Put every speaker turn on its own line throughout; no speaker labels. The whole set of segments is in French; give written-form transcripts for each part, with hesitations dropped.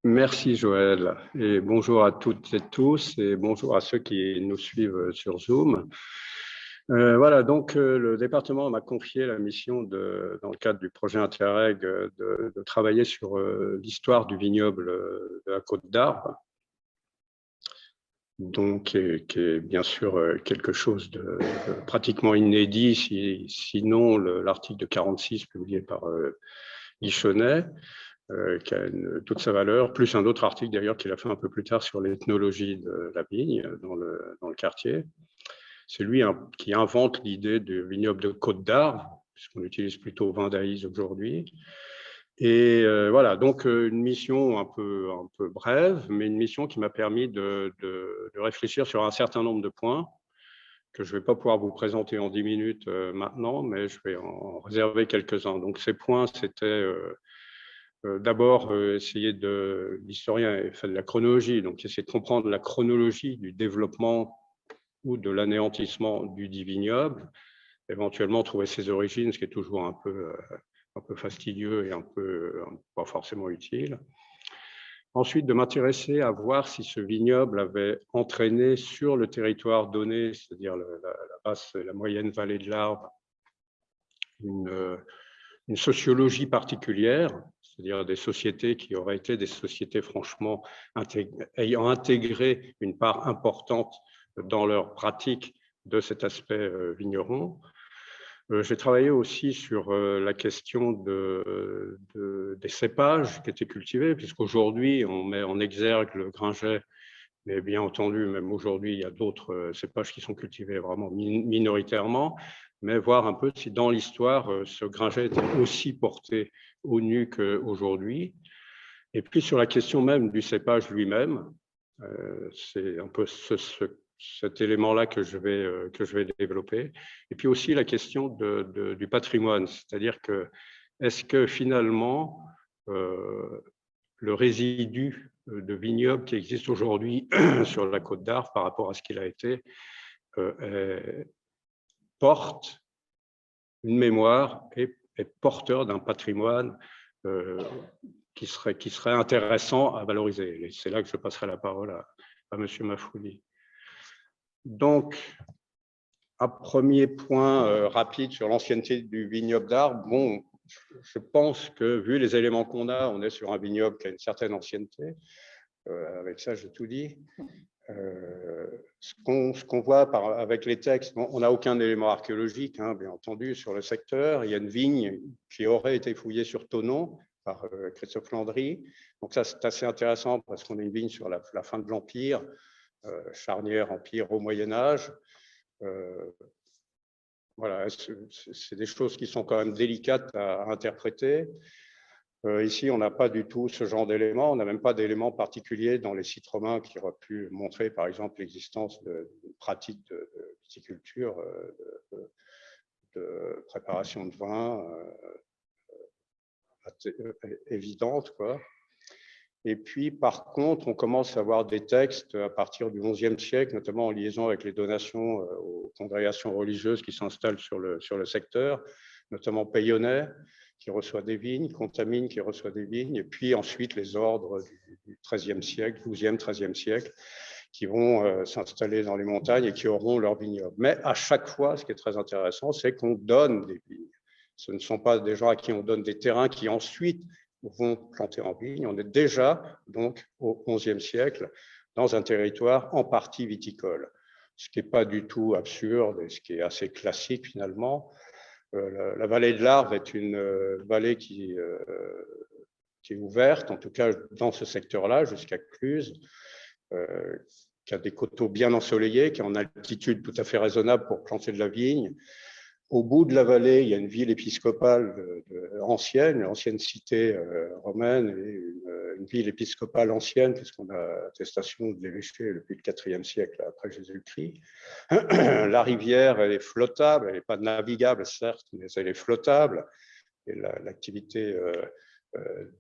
Merci Joël et bonjour à toutes et tous et bonjour à ceux qui nous suivent sur Zoom. Voilà, donc le département m'a confié la mission dans le cadre du projet Interreg de travailler sur l'histoire du vignoble de la Côte d'Arve, donc qui est bien sûr quelque chose de pratiquement inédit, sinon l'article de 46 publié par Guichonnet. Qui a toute sa valeur, plus un autre article d'ailleurs qu'il a fait un peu plus tard sur l'ethnologie de la vigne dans le quartier. C'est lui qui invente l'idée du vignoble de Côte d'Arve, puisqu'on utilise plutôt vin d'Aïs aujourd'hui. Et voilà, donc une mission un peu brève, mais une mission qui m'a permis de réfléchir sur un certain nombre de points que je ne vais pas pouvoir vous présenter en 10 minutes maintenant, mais je vais en réserver quelques-uns. Donc ces points, c'était d'abord essayer l'historien fait de la chronologie, donc essayer de comprendre la chronologie du développement ou de l'anéantissement du dit vignoble, éventuellement trouver ses origines, ce qui est toujours un peu fastidieux et un peu pas forcément utile. Ensuite, de m'intéresser à voir si ce vignoble avait entraîné sur le territoire donné, c'est-à-dire la moyenne vallée de l'Arve, une sociologie particulière, c'est-à-dire des sociétés qui auraient été des sociétés franchement ayant intégré une part importante dans leur pratique de cet aspect vigneron. J'ai travaillé aussi sur la question des cépages qui étaient cultivés, puisqu'aujourd'hui, on met en exergue le Gringet, mais bien entendu, même aujourd'hui, il y a d'autres cépages qui sont cultivés vraiment minoritairement, mais voir un peu si dans l'histoire, ce Gringet était aussi porté au nu qu'aujourd'hui. Et puis sur la question même du cépage lui-même, c'est un peu cet élément-là que je vais développer. Et puis aussi la question du patrimoine, c'est-à-dire que est-ce que finalement, le résidu de vignoble qui existe aujourd'hui sur la Côte d'Arve par rapport à ce qu'il a été porte une mémoire et est porteur d'un patrimoine qui serait intéressant à valoriser. Et c'est là que je passerai la parole à M. Mafouli. Donc, un premier point rapide sur l'ancienneté du vignoble d'Arve. Bon, je pense que, vu les éléments qu'on a, on est sur un vignoble qui a une certaine ancienneté. Avec ça, j'ai tout dit. Ce qu'on voit avec les textes, on n'a aucun élément archéologique, hein, bien entendu, sur le secteur. Il y a une vigne qui aurait été fouillée sur Thonon par Christophe Landry. Donc ça, c'est assez intéressant parce qu'on a une vigne sur la fin de l'Empire, charnière Empire au Moyen-Âge. Voilà, c'est des choses qui sont quand même délicates à interpréter. Ici, on n'a pas du tout ce genre d'éléments. On n'a même pas d'éléments particuliers dans les sites romains qui auraient pu montrer, par exemple, l'existence d'une pratique de viticulture, de préparation de vin évidente, quoi. Et puis, par contre, on commence à avoir des textes à partir du XIe siècle, notamment en liaison avec les donations aux congrégations religieuses qui s'installent sur le secteur, notamment Payonnet, qui reçoit des vignes, Contamine, qui reçoit des vignes, et puis ensuite les ordres du XIIIe siècle, XIIe, XIIIe siècle, qui vont s'installer dans les montagnes et qui auront leurs vignobles. Mais à chaque fois, ce qui est très intéressant, c'est qu'on donne des vignes. Ce ne sont pas des gens à qui on donne des terrains qui ensuite vont planter en vigne. On est déjà donc au XIe siècle dans un territoire en partie viticole, ce qui n'est pas du tout absurde et ce qui est assez classique finalement. La vallée de l'Arve est une vallée qui est ouverte, en tout cas dans ce secteur-là, jusqu'à Cluse, qui a des coteaux bien ensoleillés, qui est en altitude tout à fait raisonnable pour planter de la vigne. Au bout de la vallée, il y a une ville épiscopale ancienne, une ancienne cité romaine, et une ville épiscopale ancienne, puisqu'on a attestation de l'évêché depuis le IVe siècle après Jésus-Christ. La rivière, elle est flottable, elle n'est pas navigable, certes, mais elle est flottable. Et l'activité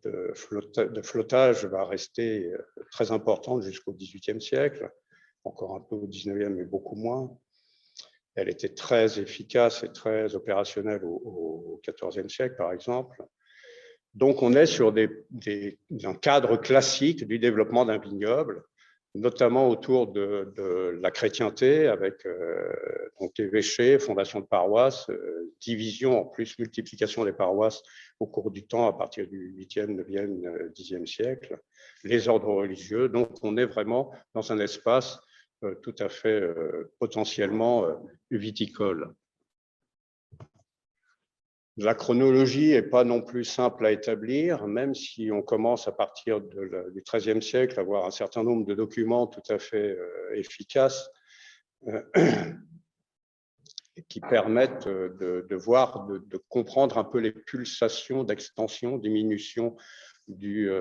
de flottage va rester très importante jusqu'au XVIIIe siècle, encore un peu au XIXe, mais beaucoup moins. Elle était très efficace et très opérationnelle au XIVe siècle, par exemple. Donc, on est sur un cadre classique du développement d'un vignoble, notamment autour de la chrétienté, avec donc évêchés, fondation de paroisses, division, en plus multiplication des paroisses au cours du temps, à partir du 8e, 9e, 10e siècle, les ordres religieux. Donc, on est vraiment dans un espace tout à fait potentiellement viticole. La chronologie n'est pas non plus simple à établir, même si on commence à partir du XIIIe siècle à avoir un certain nombre de documents tout à fait efficaces qui permettent de voir, de comprendre un peu les pulsations d'extension, diminution du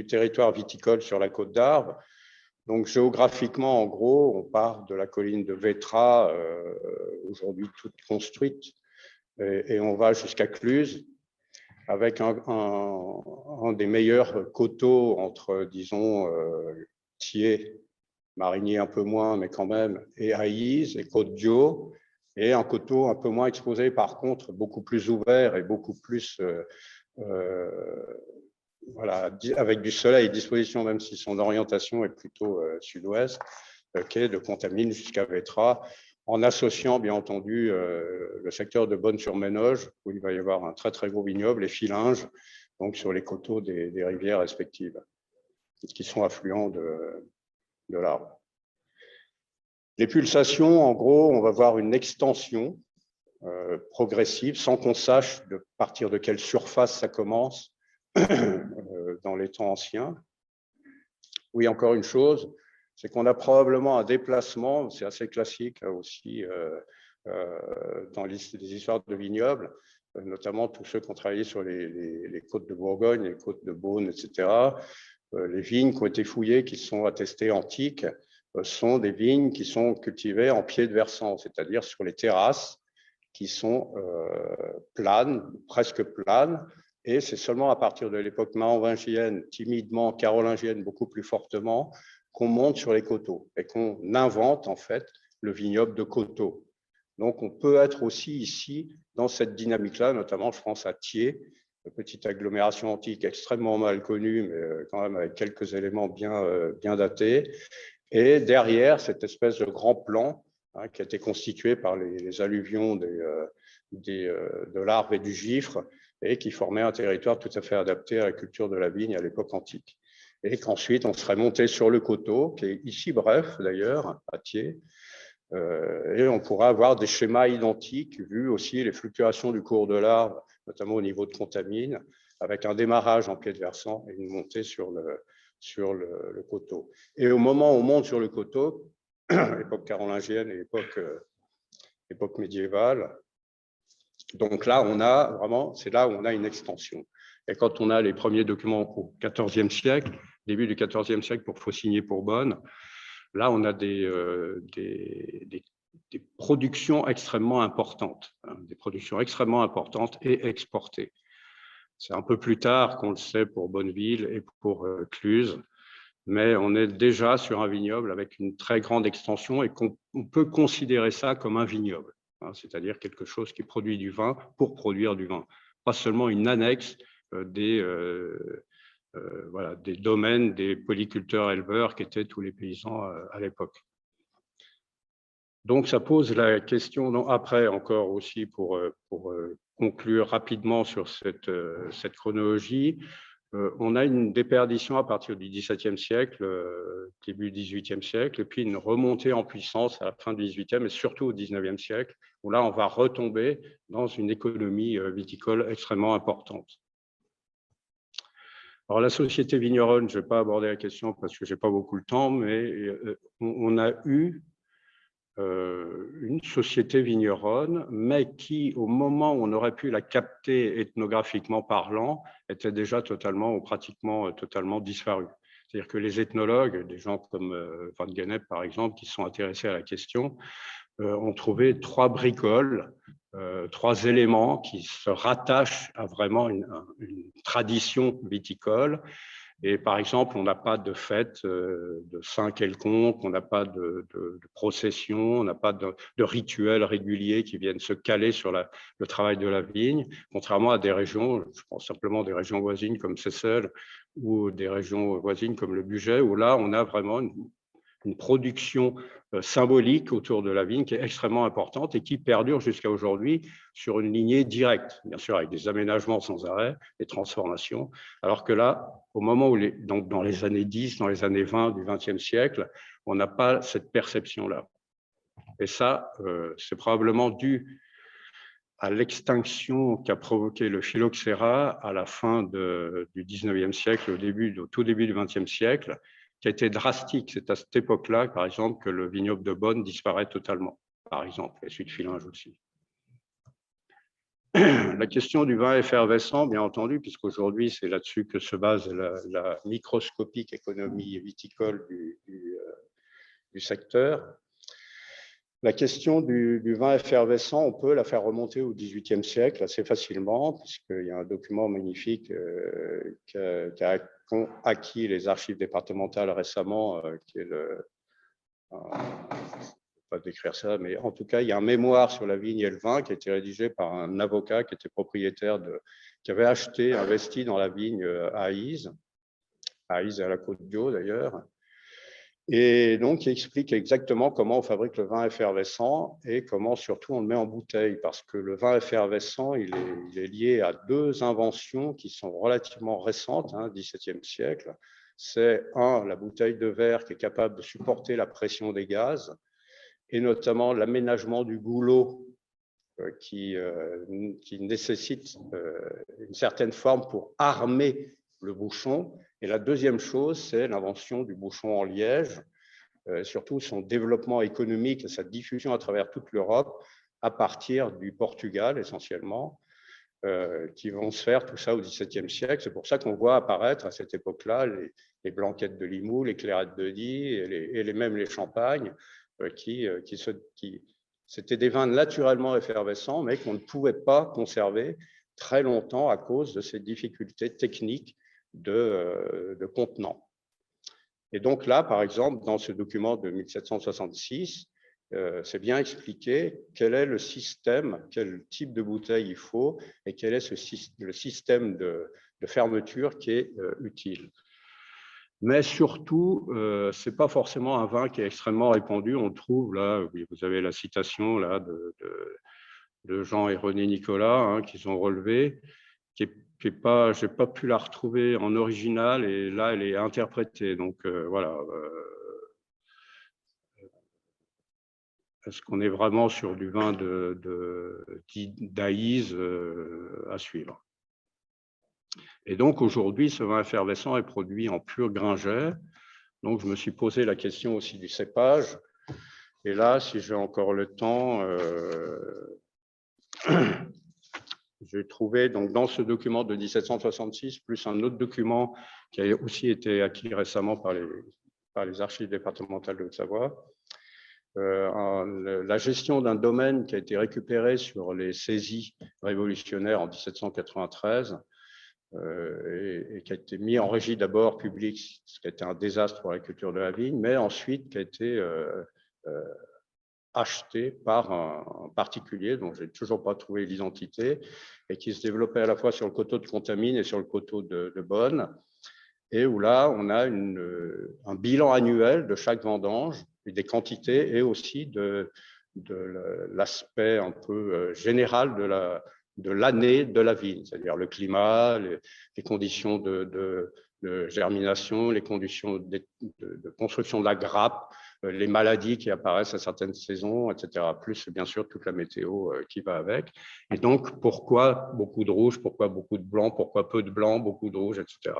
territoire viticole sur la Côte d'Arve. Donc géographiquement, en gros, on part de la colline de Vétra, aujourd'hui toute construite, et on va jusqu'à Cluses, avec un des meilleurs coteaux entre, disons, Thiers, Marigny un peu moins, mais quand même, et Aïs, et Côte-Dio, et un coteau un peu moins exposé, par contre, beaucoup plus ouvert et beaucoup plus, voilà, avec du soleil à disposition, même si son orientation est plutôt sud-ouest, qui est de Contamine jusqu'à Vétra, en associant bien entendu le secteur de Bonne-sur-Ménoge, où il va y avoir un très très gros vignoble, et Fillinges, donc sur les coteaux des rivières respectives, qui sont affluents de l'Arve. Les pulsations, en gros, on va voir une extension progressive, sans qu'on sache de partir de quelle surface ça commence dans les temps anciens. Oui, encore une chose, c'est qu'on a probablement un déplacement, c'est assez classique aussi dans les histoires de vignobles, notamment tous ceux qui ont travaillé sur les côtes de Bourgogne, les côtes de Beaune, etc. Les vignes qui ont été fouillées, qui sont attestées antiques, sont des vignes qui sont cultivées en pied de versant, c'est-à-dire sur les terrasses qui sont planes, presque planes, et c'est seulement à partir de l'époque mérovingienne, timidement, carolingienne, beaucoup plus fortement, qu'on monte sur les coteaux et qu'on invente en fait le vignoble de coteaux. Donc on peut être aussi ici dans cette dynamique-là, notamment je pense à Thiers, une petite agglomération antique extrêmement mal connue, mais quand même avec quelques éléments bien datés. Et derrière, cette espèce de grand plan qui a été constitué par les alluvions de l'Arve et du Gifre, et qui formait un territoire tout à fait adapté à la culture de la vigne à l'époque antique. Et qu'ensuite, on serait monté sur le coteau, qui est ici bref d'ailleurs, à Thiers, et on pourra avoir des schémas identiques, vu aussi les fluctuations du cours de l'Arve, notamment au niveau de Contamine, avec un démarrage en pied de versant et une montée sur le coteau. Et au moment où on monte sur le coteau, époque carolingienne et époque médiévale, donc là, on a vraiment, c'est là où on a une extension. Et quand on a les premiers documents au XIVe siècle, début du XIVe siècle pour Faucigny-pour-Beaune, là, on a des productions extrêmement importantes, des productions extrêmement importantes et exportées. C'est un peu plus tard qu'on le sait pour Bonneville et pour Cluses, mais on est déjà sur un vignoble avec une très grande extension et qu'on peut considérer ça comme un vignoble, c'est-à-dire quelque chose qui produit du vin pour produire du vin, pas seulement une annexe des domaines des polyculteurs-éleveurs qui étaient tous les paysans à l'époque. Donc ça pose la question, après encore aussi pour conclure rapidement sur cette chronologie, on a une déperdition à partir du XVIIe siècle, début XVIIIe siècle, et puis une remontée en puissance à la fin du XVIIIe et surtout au XIXe siècle, où là on va retomber dans une économie viticole extrêmement importante. Alors la société vigneronne, je ne vais pas aborder la question parce que je n'ai pas beaucoup le temps, mais on a eu une société vigneronne, mais qui, au moment où on aurait pu la capter ethnographiquement parlant, était déjà totalement ou pratiquement totalement disparue. C'est-à-dire que les ethnologues, des gens comme Van Gennep par exemple, qui sont intéressés à la question, ont trouvé trois bricoles, trois éléments qui se rattachent à vraiment une tradition viticole Et par exemple, on n'a pas de fête de saint quelconque, on n'a pas de procession, on n'a pas de rituels réguliers qui viennent se caler sur le travail de la vigne, contrairement à des régions, je pense simplement des régions voisines comme Seyssel ou des régions voisines comme le Bugey, où là, on a vraiment une production symbolique autour de la vigne qui est extrêmement importante et qui perdure jusqu'à aujourd'hui sur une lignée directe, bien sûr avec des aménagements sans arrêt, des transformations, alors que là, au moment où, donc dans les années 10, dans les années 20 du XXe siècle, on n'a pas cette perception-là. Et ça, c'est probablement dû à l'extinction qu'a provoqué le phylloxéra à la fin du XIXe siècle, au tout début du XXe siècle, qui a été drastique. C'est à cette époque-là, par exemple, que le vignoble de Beaune disparaît totalement, par exemple, et celui de Fillinges aussi. La question du vin effervescent, bien entendu, puisqu'aujourd'hui, c'est là-dessus que se base la microscopique économie viticole du secteur. La question du vin effervescent, on peut la faire remonter au XVIIIe siècle assez facilement, puisqu'il y a un document magnifique qu'a acquis les archives départementales récemment, qui est je ne vais pas décrire ça, mais en tout cas, il y a un mémoire sur la vigne et le vin qui a été rédigé par un avocat qui était propriétaire qui avait investi dans la vigne à Aïs et à la Côte-d'Ieu d'ailleurs. Et donc, il explique exactement comment on fabrique le vin effervescent et comment surtout on le met en bouteille, parce que le vin effervescent, il est lié à deux inventions qui sont relativement récentes, XVIIe siècle. C'est la bouteille de verre qui est capable de supporter la pression des gaz, et notamment l'aménagement du goulot qui nécessite une certaine forme pour armer le bouchon. Et la deuxième chose, c'est l'invention du bouchon en liège, surtout son développement économique et sa diffusion à travers toute l'Europe à partir du Portugal essentiellement, qui vont se faire tout ça au XVIIe siècle. C'est pour ça qu'on voit apparaître à cette époque-là les blanquettes de Limoux, les clairettes de Die et même les champagnes, c'était des vins naturellement effervescents, mais qu'on ne pouvait pas conserver très longtemps à cause de ces difficultés techniques de contenant. Et donc là, par exemple, dans ce document de 1766, c'est bien expliqué quel est le système, quel type de bouteille il faut et quel est le système de fermeture qui est utile. Mais surtout, ce n'est pas forcément un vin qui est extrêmement répandu. On le trouve là, vous avez la citation là, de Jean et René Nicolas qu'ils ont relevé, qui est pas, je n'ai pas pu la retrouver en original et là, elle est interprétée. Donc voilà. Est-ce qu'on est vraiment sur du vin d'Aïs à suivre? Et donc aujourd'hui, ce vin effervescent est produit en pur grain-jet. Donc je me suis posé la question aussi du cépage. Et là, si j'ai encore le temps, j'ai trouvé donc, dans ce document de 1766, plus un autre document qui a aussi été acquis récemment par les archives départementales de Haute-Savoie, la gestion d'un domaine qui a été récupéré sur les saisies révolutionnaires en 1793 et qui a été mis en régie d'abord publique, ce qui a été un désastre pour la culture de la vigne, mais ensuite qui a été acheté par un particulier dont je n'ai toujours pas trouvé l'identité et qui se développait à la fois sur le coteau de Contamine et sur le coteau de Beaune, et où là, on a un bilan annuel de chaque vendange, et des quantités et aussi de l'aspect un peu général de l'année de la vigne, c'est-à-dire le climat, les conditions de germination, les conditions de construction de la grappe, les maladies qui apparaissent à certaines saisons, etc. Plus, bien sûr, toute la météo qui va avec. Et donc, pourquoi beaucoup de rouge, pourquoi beaucoup de blanc, pourquoi peu de blanc, beaucoup de rouge, etc.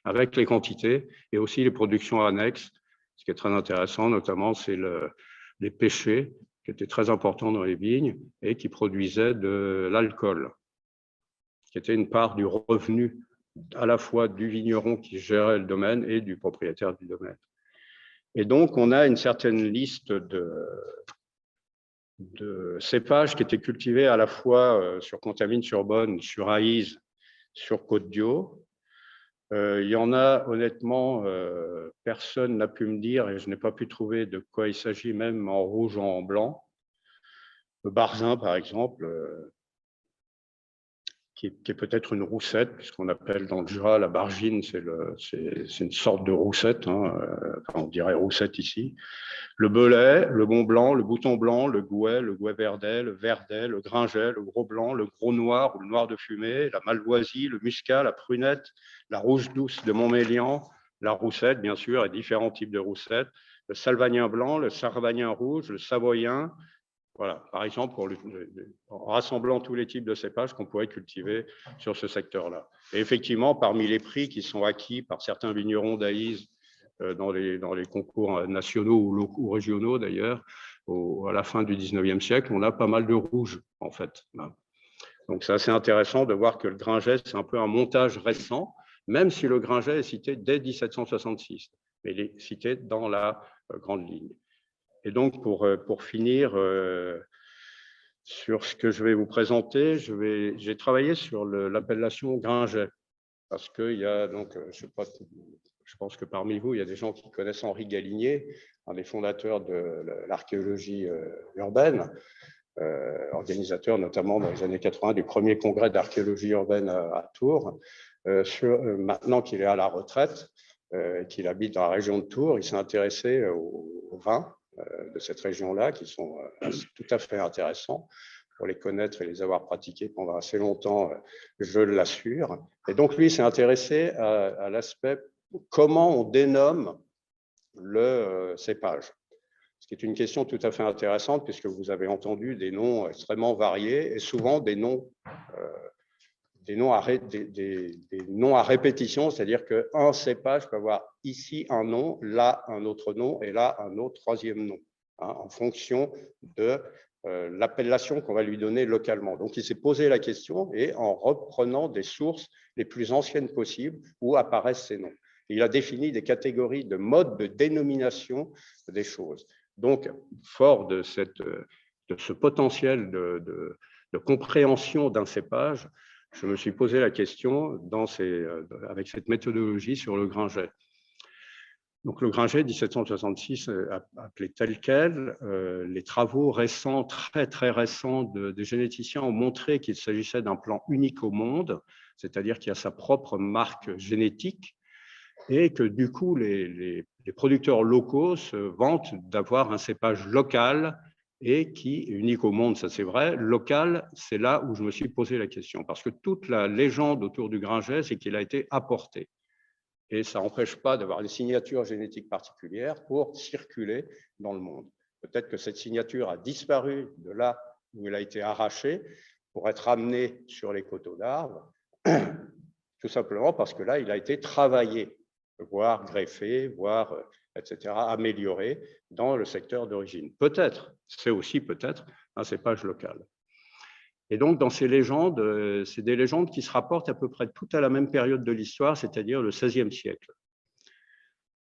Avec les quantités et aussi les productions annexes. Ce qui est très intéressant, notamment, c'est les pêchers, qui étaient très importants dans les vignes et qui produisaient de l'alcool, qui était une part du revenu à la fois du vigneron qui gérait le domaine et du propriétaire du domaine. Et donc, on a une certaine liste de cépages qui étaient cultivés à la fois sur Contamine, sur Beaune, sur Aïs, sur Côte-d'Ieu, Il y en a, honnêtement, personne n'a pu me dire, et je n'ai pas pu trouver de quoi il s'agit, même en rouge ou en blanc. Le barzin, par exemple, qui est peut-être une roussette, puisqu'on appelle dans le Jura la bargine, c'est une sorte de roussette, hein, on dirait roussette ici. Le belay, le bon blanc, le bouton blanc, le gouet verdet, le gringet, le gros blanc, le gros noir ou le noir de fumée, la malvoisie, le muscat, la prunette, la rouge douce de Montmélian, la roussette, bien sûr, et différents types de roussettes, le salvagnin blanc, le sarvagnin rouge, le savoyen. Voilà, par exemple, en rassemblant tous les types de cépages qu'on pourrait cultiver sur ce secteur-là. Et effectivement, parmi les prix qui sont acquis par certains vignerons d'Aïs dans les concours nationaux ou régionaux d'ailleurs, à la fin du 19e siècle, on a pas mal de rouges, en fait. Donc, c'est assez intéressant de voir que le Gringet, c'est un peu un montage récent, même si le Gringet est cité dès 1766, mais il est cité dans la grande ligne. Et donc, pour finir sur ce que je vais vous présenter, j'ai travaillé sur l'appellation Gringet, parce qu'il y a donc, je pense que parmi vous, il y a des gens qui connaissent Henri Galinier, un des fondateurs de l'archéologie urbaine, organisateur notamment dans les années 80 du premier congrès d'archéologie urbaine à Tours. Maintenant qu'il est à la retraite, qu'il habite dans la région de Tours, il s'est intéressé aux vins de cette région-là, qui sont tout à fait intéressants. Pour les connaître et les avoir pratiqués pendant assez longtemps, je l'assure. Et donc, lui s'est intéressé à l'aspect comment on dénomme le cépage. Ce qui est une question tout à fait intéressante, puisque vous avez entendu des noms extrêmement variés et souvent des noms à répétition, c'est-à-dire qu'un cépage peut avoir ici un nom, là un autre nom et là un autre troisième nom, hein, en fonction de l'appellation qu'on va lui donner localement. Donc, il s'est posé la question et en reprenant des sources les plus anciennes possibles où apparaissent ces noms. Il a défini des catégories de modes de dénomination des choses. Donc, fort de ce potentiel de compréhension d'un cépage, je me suis posé la question avec cette méthodologie sur le Gringet. Donc, le Gringet, 1766, appelé tel quel, les travaux récents, très récents des généticiens ont montré qu'il s'agissait d'un plant unique au monde, c'est-à-dire qu'il a sa propre marque génétique et que du coup, les producteurs locaux se vantent d'avoir un cépage local et qui est unique au monde, ça c'est vrai. Local, c'est là où je me suis posé la question, parce que toute la légende autour du Gringet, c'est qu'il a été apporté. Et ça n'empêche pas d'avoir une signature génétique particulière pour circuler dans le monde. Peut-être que cette signature a disparu de là où elle a été arrachée pour être amenée sur les coteaux d'arbres, tout simplement parce que là, il a été travaillé, voire greffé, voire, etc., amélioré dans le secteur d'origine. Peut-être, c'est aussi peut-être un cépage local. Et donc, dans ces légendes, c'est des légendes qui se rapportent à peu près tout à la même période de l'histoire, c'est-à-dire le XVIe siècle.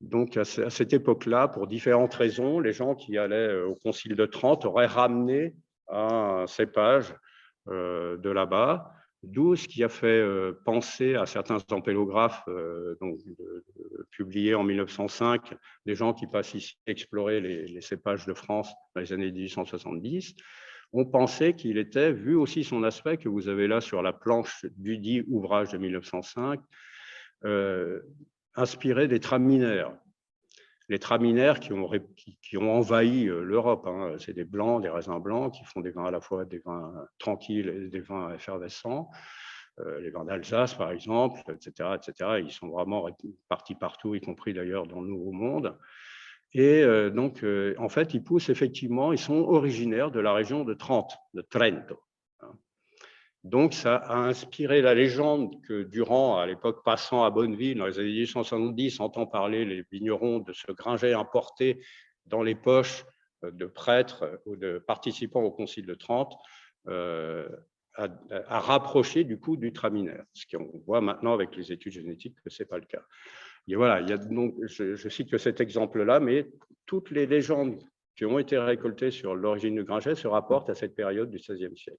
Donc, à cette époque-là, pour différentes raisons, les gens qui allaient au Concile de Trente auraient ramené un cépage de là-bas, d'où ce qui a fait penser à certains ampélographes publiés en 1905, des gens qui passent ici explorer les cépages de France dans les années 1870, on pensait qu'il était, vu aussi son aspect que vous avez là sur la planche du dit ouvrage de 1905, inspiré des traminaires. Les traminaires qui ont envahi l'Europe, hein. C'est des blancs, des raisins blancs qui font des vins à la fois des vins tranquilles et des vins effervescents. Les vins d'Alsace, par exemple, etc., etc. Ils sont vraiment partis partout, y compris d'ailleurs dans le Nouveau Monde. Et donc, en fait, ils poussent effectivement, ils sont originaires de la région de Trente, de Trento. Donc, ça a inspiré la légende que Durand, à l'époque passant à Bonneville, dans les années 1870, entend parler les vignerons de ce Gringet importé dans les poches de prêtres ou de participants au Concile de Trente, à rapprocher du coup du traminaire. Ce qu'on voit maintenant avec les études génétiques que ce n'est pas le cas. Et voilà, il y a donc, je cite que cet exemple-là, mais toutes les légendes qui ont été récoltées sur l'origine du Gringet se rapportent à cette période du XVIe siècle.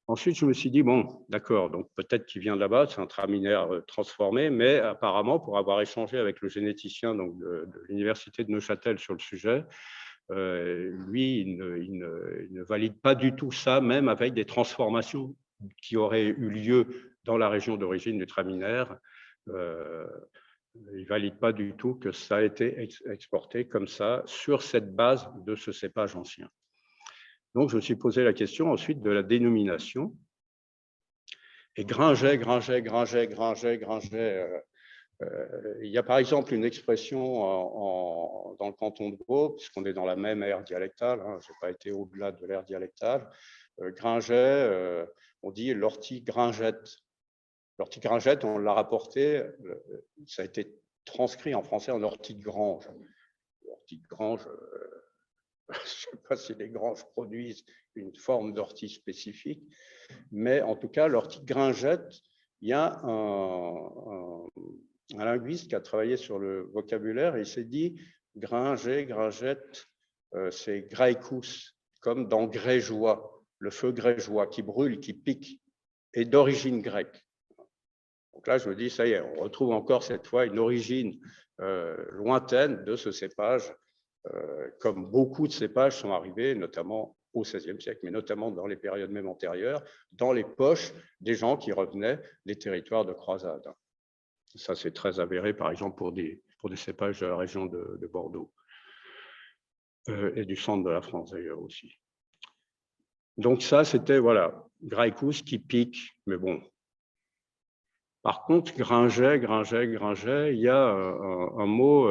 Ensuite, je me suis dit, bon, d'accord, donc peut-être qu'il vient de là-bas, c'est un traminaire transformé, mais apparemment, pour avoir échangé avec le généticien donc, de l'université de Neuchâtel sur le sujet, lui, il ne valide pas du tout ça, même avec des transformations qui auraient eu lieu dans la région d'origine du traminaire. Il ne valide pas du tout que ça a été exporté comme ça, sur cette base de ce cépage ancien. Donc, je me suis posé la question ensuite de la dénomination. Et Gringet, il y a par exemple une expression dans le canton de Vaud, puisqu'on est dans la même aire dialectale, hein, je n'ai pas été au-delà de l'aire dialectale. Gringet, on dit l'ortie gringette. L'ortie gringette, on l'a rapporté, ça a été transcrit en français en ortie de grange. L'ortie de grange, je ne sais pas si les granges produisent une forme d'ortie spécifique, mais en tout cas, l'ortie gringette, il y a un linguiste qui a travaillé sur le vocabulaire et il s'est dit Gringet, gringette, c'est graecus, comme dans grégeois, le feu grégeois qui brûle, qui pique, et d'origine grecque. Donc là, je me dis, ça y est, on retrouve encore cette fois une origine lointaine de ce cépage, comme beaucoup de cépages sont arrivés, notamment au XVIe siècle, mais notamment dans les périodes même antérieures, dans les poches des gens qui revenaient des territoires de croisade. Ça, c'est très avéré, par exemple, pour des cépages de la région de Bordeaux et du centre de la France, d'ailleurs, aussi. Donc ça, c'était, voilà, Graecus qui pique, mais bon. Par contre, Gringet, il y a un mot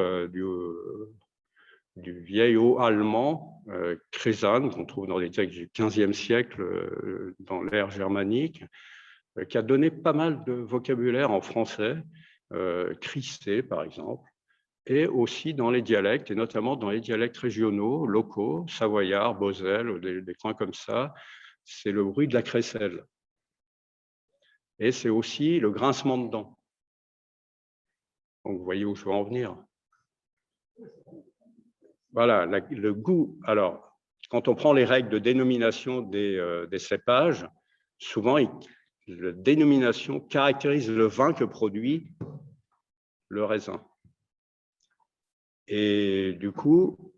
du vieillot allemand, Kresan, qu'on trouve dans les textes du XVe siècle, dans l'ère germanique, qui a donné pas mal de vocabulaire en français, crissé par exemple, et aussi dans les dialectes, et notamment dans les dialectes régionaux, locaux, savoyards, Moselle, des coins comme ça, c'est le bruit de la crécelle. Et c'est aussi le grincement de dents. Donc vous voyez où je veux en venir. Voilà, le goût. Alors, quand on prend les règles de dénomination des cépages, souvent, la dénomination caractérise le vin que produit le raisin. Et du coup,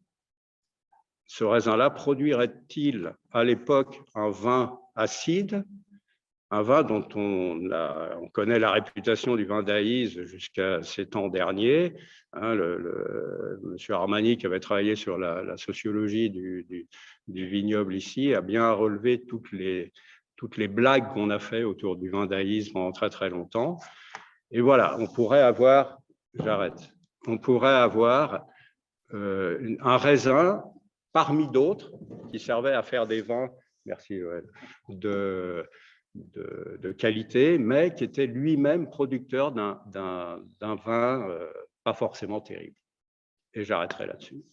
ce raisin-là produirait-il à l'époque un vin acide, un vin dont on connaît la réputation du vin d'Aïs jusqu'à ces temps derniers. Hein, monsieur Armani, qui avait travaillé sur la sociologie du vignoble ici, a bien relevé toutes les blagues qu'on a fait autour du vin d'Aïs pendant très très longtemps. Et voilà, on pourrait avoir, on pourrait avoir un raisin parmi d'autres qui servait à faire des vins, merci Joël, de qualité, mais qui était lui-même producteur d'un vin pas forcément terrible. Et j'arrêterai là-dessus.